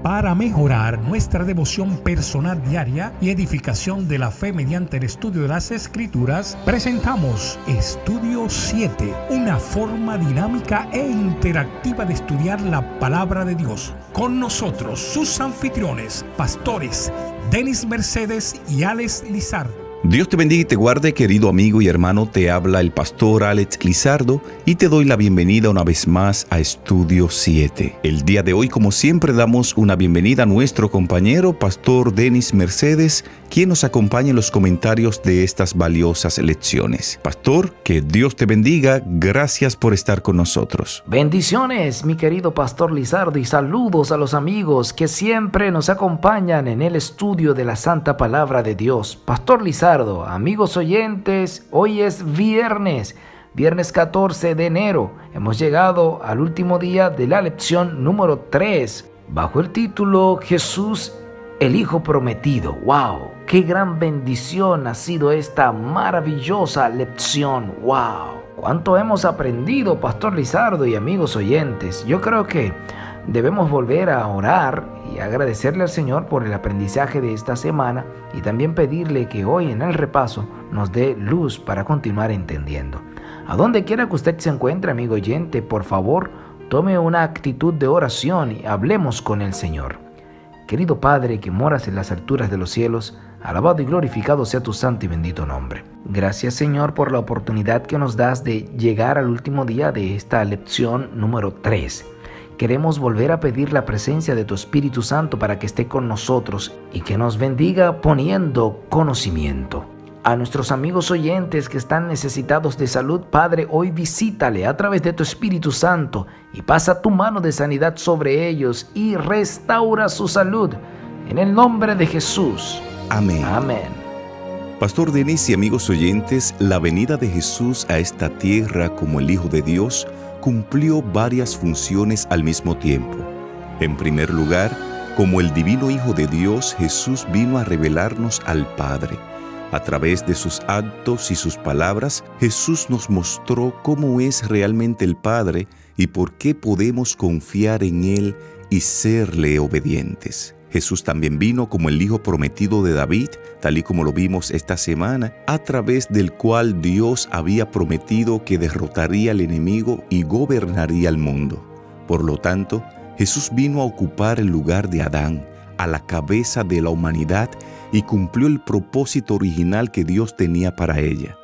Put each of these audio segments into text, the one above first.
Para mejorar nuestra devoción personal diaria y edificación de la fe mediante el estudio de las Escrituras, presentamos Estudio 7, una forma dinámica e interactiva de estudiar la Palabra de Dios. Con nosotros, sus anfitriones, pastores Denis Mercedes y Alex Lizardo. Dios te bendiga y te guarde, querido amigo y hermano. Te habla el pastor Alex Lizardo y te doy la bienvenida una vez más a Estudio 7. El día de hoy, como siempre, damos una bienvenida a nuestro compañero, pastor Denis Mercedes, quien nos acompaña en los comentarios de estas valiosas lecciones. Pastor, que Dios te bendiga. Gracias por estar con nosotros. Bendiciones, mi querido pastor Lizardo, y saludos a los amigos que siempre nos acompañan en el estudio de la Santa Palabra de Dios. Pastor Lizardo, amigos oyentes, hoy es viernes 14 de enero. Hemos llegado al último día de la lección número 3, bajo el título Jesús, el Hijo Prometido. ¡Wow! ¡Qué gran bendición ha sido esta maravillosa lección! ¡Wow! ¿Cuánto hemos aprendido, pastor Lizardo y amigos oyentes? Yo creo que debemos volver a orar y agradecerle al Señor por el aprendizaje de esta semana y también pedirle que hoy en el repaso nos dé luz para continuar entendiendo. A donde quiera que usted se encuentre, amigo oyente, por favor, tome una actitud de oración y hablemos con el Señor. Querido Padre que moras en las alturas de los cielos, alabado y glorificado sea tu santo y bendito nombre. Gracias, Señor, por la oportunidad que nos das de llegar al último día de esta lección número 3. Queremos volver a pedir la presencia de tu Espíritu Santo para que esté con nosotros y que nos bendiga poniendo conocimiento. A nuestros amigos oyentes que están necesitados de salud, Padre, hoy visítale a través de tu Espíritu Santo y pasa tu mano de sanidad sobre ellos y restaura su salud. En el nombre de Jesús. Amén. Amén. Pastor Denis y amigos oyentes, la venida de Jesús a esta tierra como el Hijo de Dios cumplió varias funciones al mismo tiempo. En primer lugar, como el divino Hijo de Dios, Jesús vino a revelarnos al Padre. A través de sus actos y sus palabras, Jesús nos mostró cómo es realmente el Padre y por qué podemos confiar en Él y serle obedientes. Jesús también vino como el Hijo prometido de David, tal y como lo vimos esta semana, a través del cual Dios había prometido que derrotaría al enemigo y gobernaría el mundo. Por lo tanto, Jesús vino a ocupar el lugar de Adán, a la cabeza de la humanidad, y cumplió el propósito original que Dios tenía para ella.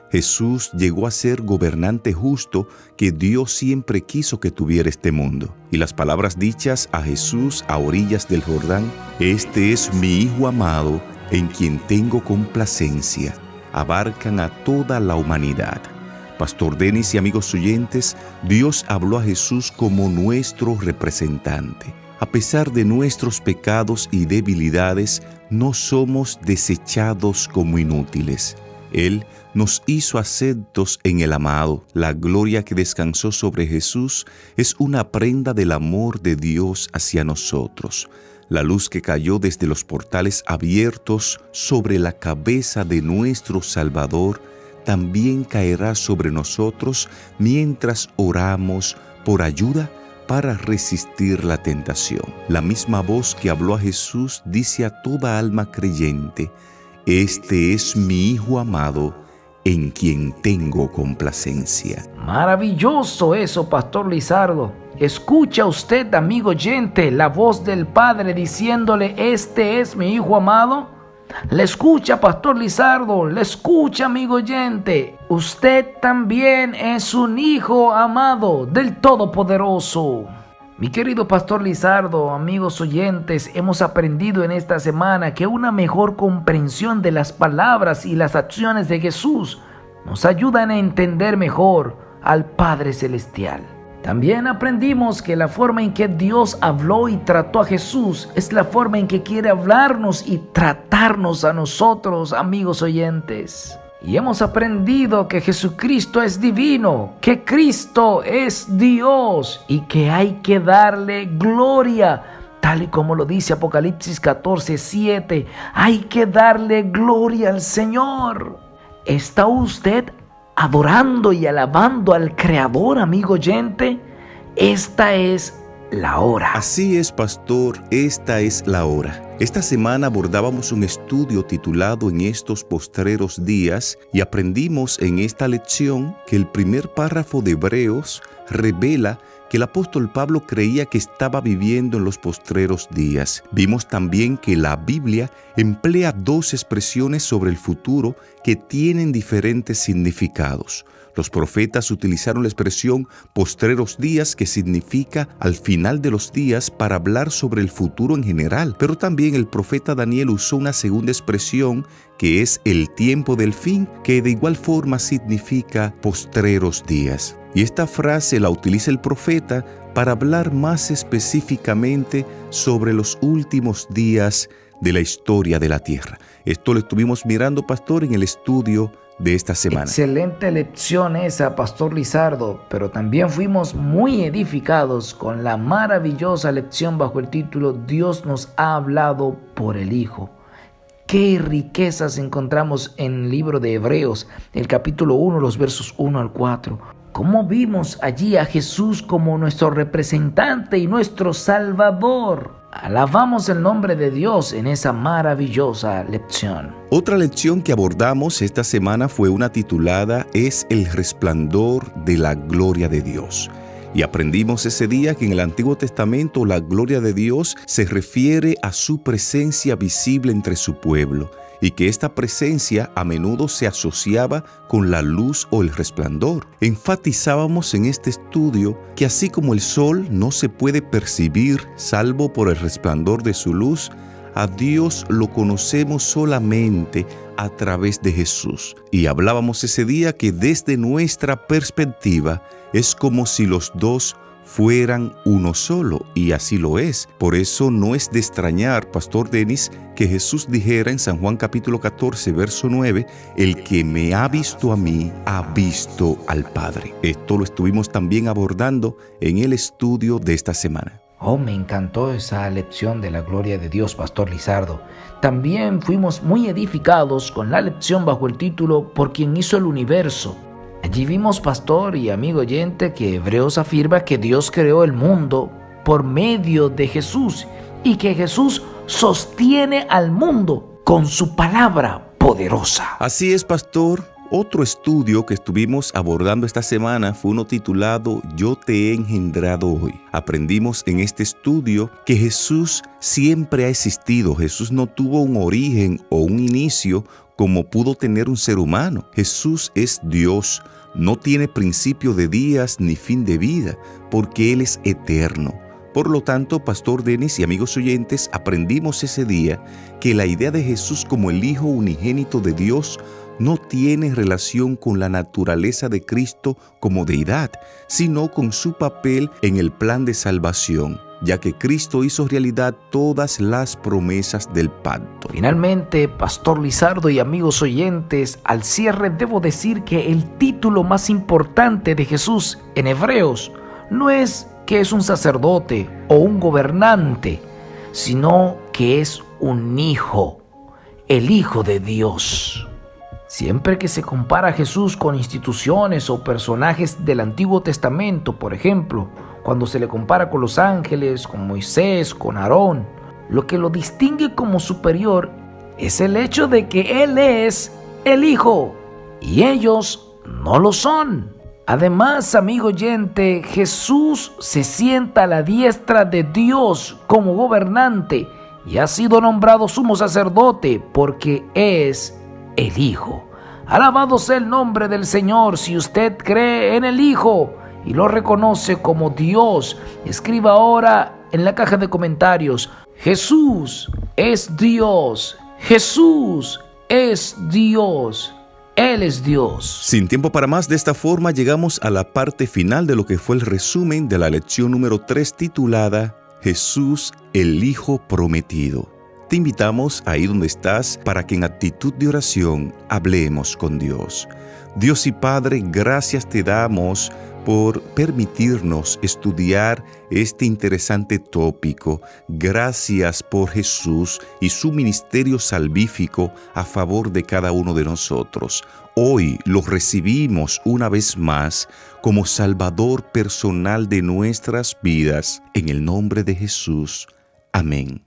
Jesús llegó a ser gobernante justo que Dios siempre quiso que tuviera este mundo. Y las palabras dichas a Jesús a orillas del Jordán: "Este es mi Hijo amado, en quien tengo complacencia", abarcan a toda la humanidad. Pastor Denis y amigos oyentes, Dios habló a Jesús como nuestro representante. A pesar de nuestros pecados y debilidades, no somos desechados como inútiles. Él nos hizo aceptos en el amado. La gloria que descansó sobre Jesús es una prenda del amor de Dios hacia nosotros. La luz que cayó desde los portales abiertos sobre la cabeza de nuestro Salvador también caerá sobre nosotros mientras oramos por ayuda para resistir la tentación. La misma voz que habló a Jesús dice a toda alma creyente: "Este es mi Hijo amado, en quien tengo complacencia". Maravilloso eso, pastor Lizardo. Escucha usted, amigo oyente, la voz del Padre diciéndole: "Este es mi Hijo amado". Le escucha, pastor Lizardo, le escucha, amigo oyente. Usted también es un hijo amado del Todopoderoso. Mi querido pastor Lizardo, amigos oyentes, hemos aprendido en esta semana que una mejor comprensión de las palabras y las acciones de Jesús nos ayudan a entender mejor al Padre Celestial. También aprendimos que la forma en que Dios habló y trató a Jesús es la forma en que quiere hablarnos y tratarnos a nosotros, amigos oyentes. Y hemos aprendido que Jesucristo es divino, que Cristo es Dios y que hay que darle gloria, tal y como lo dice Apocalipsis 14:7. Hay que darle gloria al Señor. ¿Está usted adorando y alabando al Creador, amigo oyente? Esta es la hora. Así es, pastor, esta es la hora. Esta semana abordábamos un estudio titulado En estos postreros días y aprendimos en esta lección que el primer párrafo de Hebreos revela que el apóstol Pablo creía que estaba viviendo en los postreros días. Vimos también que la Biblia emplea dos expresiones sobre el futuro que tienen diferentes significados. Los profetas utilizaron la expresión postreros días, que significa al final de los días, para hablar sobre el futuro en general. Pero también el profeta Daniel usó una segunda expresión, que es el tiempo del fin, que de igual forma significa postreros días. Y esta frase la utiliza el profeta para hablar más específicamente sobre los últimos días de la historia de la tierra. Esto lo estuvimos mirando, pastor, en el estudio de esta semana. Excelente lección esa, Pastor Lizardo, pero también fuimos muy edificados con la maravillosa lección bajo el título Dios nos ha hablado por el Hijo. Qué riquezas encontramos en el libro de Hebreos, el capítulo 1, los versos 1 al 4. Cómo vimos allí a Jesús como nuestro representante y nuestro Salvador. Alabamos el nombre de Dios en esa maravillosa lección. Otra lección que abordamos esta semana fue una titulada Es el resplandor de la gloria de Dios. Y aprendimos ese día que en el Antiguo Testamento la gloria de Dios se refiere a su presencia visible entre su pueblo, y que esta presencia a menudo se asociaba con la luz o el resplandor. Enfatizábamos en este estudio que así como el sol no se puede percibir salvo por el resplandor de su luz, a Dios lo conocemos solamente a través de Jesús. Y hablábamos ese día que desde nuestra perspectiva es como si los dos fueran uno solo, y así lo es. Por eso no es de extrañar, Pastor Denis, que Jesús dijera en San Juan capítulo 14, verso 9, el que me ha visto a mí, ha visto al Padre. Esto lo estuvimos también abordando en el estudio de esta semana. Oh, me encantó esa lección de la gloria de Dios, Pastor Lizardo. También fuimos muy edificados con la lección bajo el título Por quien hizo el universo. Allí vimos, pastor y amigo oyente, que Hebreos afirma que Dios creó el mundo por medio de Jesús y que Jesús sostiene al mundo con su palabra poderosa. Así es, pastor. Otro estudio que estuvimos abordando esta semana fue uno titulado Yo te he engendrado hoy. Aprendimos en este estudio que Jesús siempre ha existido. Jesús no tuvo un origen o un inicio como pudo tener un ser humano. Jesús es Dios, no tiene principio de días ni fin de vida, porque Él es eterno. Por lo tanto, Pastor Denis y amigos oyentes, aprendimos ese día que la idea de Jesús como el Hijo unigénito de Dios no tiene relación con la naturaleza de Cristo como deidad, sino con su papel en el plan de salvación, ya que Cristo hizo realidad todas las promesas del pacto. Finalmente, Pastor Lizardo y amigos oyentes, al cierre debo decir que el título más importante de Jesús en Hebreos no es que es un sacerdote o un gobernante, sino que es un hijo, el Hijo de Dios. Siempre que se compara a Jesús con instituciones o personajes del Antiguo Testamento, por ejemplo, cuando se le compara con los ángeles, con Moisés, con Aarón, lo que lo distingue como superior es el hecho de que Él es el Hijo y ellos no lo son. Además, amigo oyente, Jesús se sienta a la diestra de Dios como gobernante y ha sido nombrado sumo sacerdote porque es el Hijo. Alabado sea el nombre del Señor. Si usted cree en el Hijo y lo reconoce como Dios, escriba ahora en la caja de comentarios: Jesús es Dios. Jesús es Dios. Él es Dios. Sin tiempo para más, de esta forma llegamos a la parte final de lo que fue el resumen de la lección número 3 titulada Jesús, el Hijo prometido. Te invitamos ahí donde estás para que en actitud de oración hablemos con Dios. Dios y Padre, gracias te damos por permitirnos estudiar este interesante tópico. Gracias por Jesús y su ministerio salvífico a favor de cada uno de nosotros. Hoy lo recibimos una vez más como Salvador personal de nuestras vidas. En el nombre de Jesús. Amén.